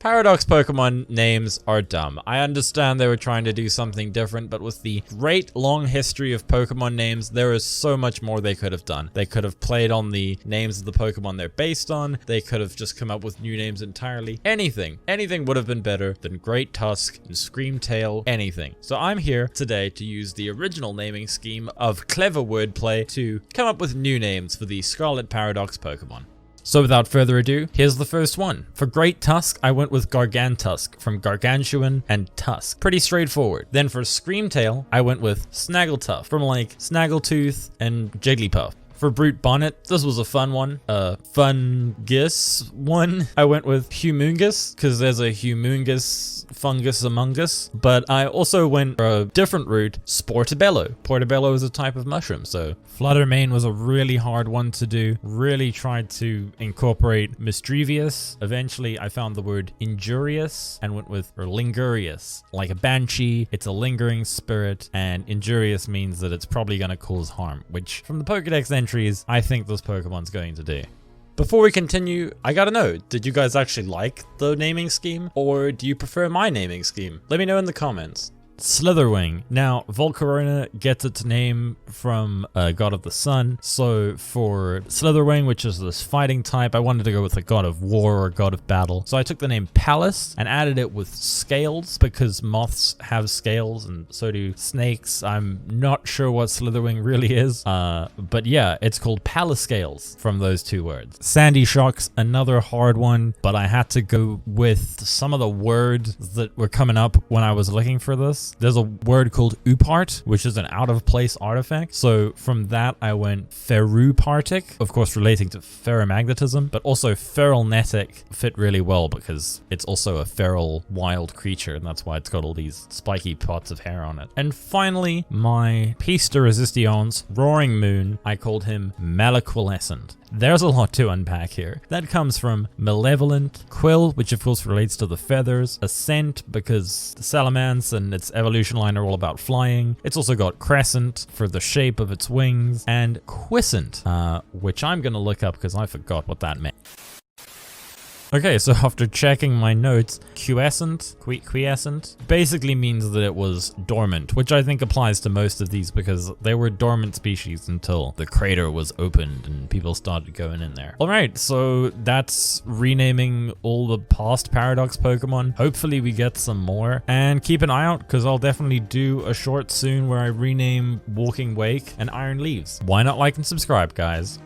Paradox Pokemon names are dumb. I understand they were trying to do something different, but with the great long history of Pokemon names, there is so much more they could have done. They could have played on the names of the Pokemon they're based on. They could have just come up with new names entirely. Anything would have been better than Great Tusk and Screamtail, anything. So I'm here today to use the original naming scheme of clever wordplay to come up with new names for the Scarlet Paradox Pokemon. So without further ado, here's the first one. For Great Tusk, I went with Gargantusk from Gargantuan and Tusk. Pretty straightforward. Then for Screamtail, I went with Snaggletooth from like Snaggletooth and Jigglypuff. For Brute Bonnet, this was a fun one. Fungus one. I went with Humungus because there's a humongous fungus among us. But I also went for a different route, Sportobello. Portobello is a type of mushroom, so Flutter Mane was a really hard one to do. Really tried to incorporate mischievous. Eventually, I found the word injurious and went with lingurious. Like a banshee, it's a lingering spirit, and injurious means that it's probably going to cause harm, which from the Pokedex entries, I think this Pokemon's going to do. Before we continue, I gotta know, did you guys actually like the naming scheme, or do you prefer my naming scheme? Let me know in the comments. Slither Wing. Now, Volcarona gets its name from a god of the sun. So for Slither Wing, which is this fighting type, I wanted to go with a god of war or god of battle. So I took the name Pallas and added it with scales because moths have scales and so do snakes. I'm not sure what Slither Wing really is. But yeah, it's called Pallascales from those two words. Sandy Shock's another hard one, but I had to go with some of the words that were coming up when I was looking for this. There's a word called Upart, which is an out-of-place artifact. So from that, I went Ferupartic, of course relating to ferromagnetism, but also Feralnetic fit really well because it's also a feral wild creature, and that's why it's got all these spiky pots of hair on it. And finally, my piece de resistance, Roaring Moon, I called him Malaquilescent. There's a lot to unpack here. That comes from Malevolent, Quill, which of course relates to the feathers, Ascent, because the Salamence and its evolution line are all about flying. It's also got Crescent for the shape of its wings, and Quiescent, which I'm gonna look up because I forgot what that meant. Okay, so after checking my notes, quiescent basically means that it was dormant, which I think applies to most of these because they were dormant species until the crater was opened and people started going in there. Alright, so that's renaming all the past Paradox Pokemon. Hopefully we get some more, and keep an eye out because I'll definitely do a short soon where I rename Walking Wake and Iron Leaves. Why not like and subscribe, guys?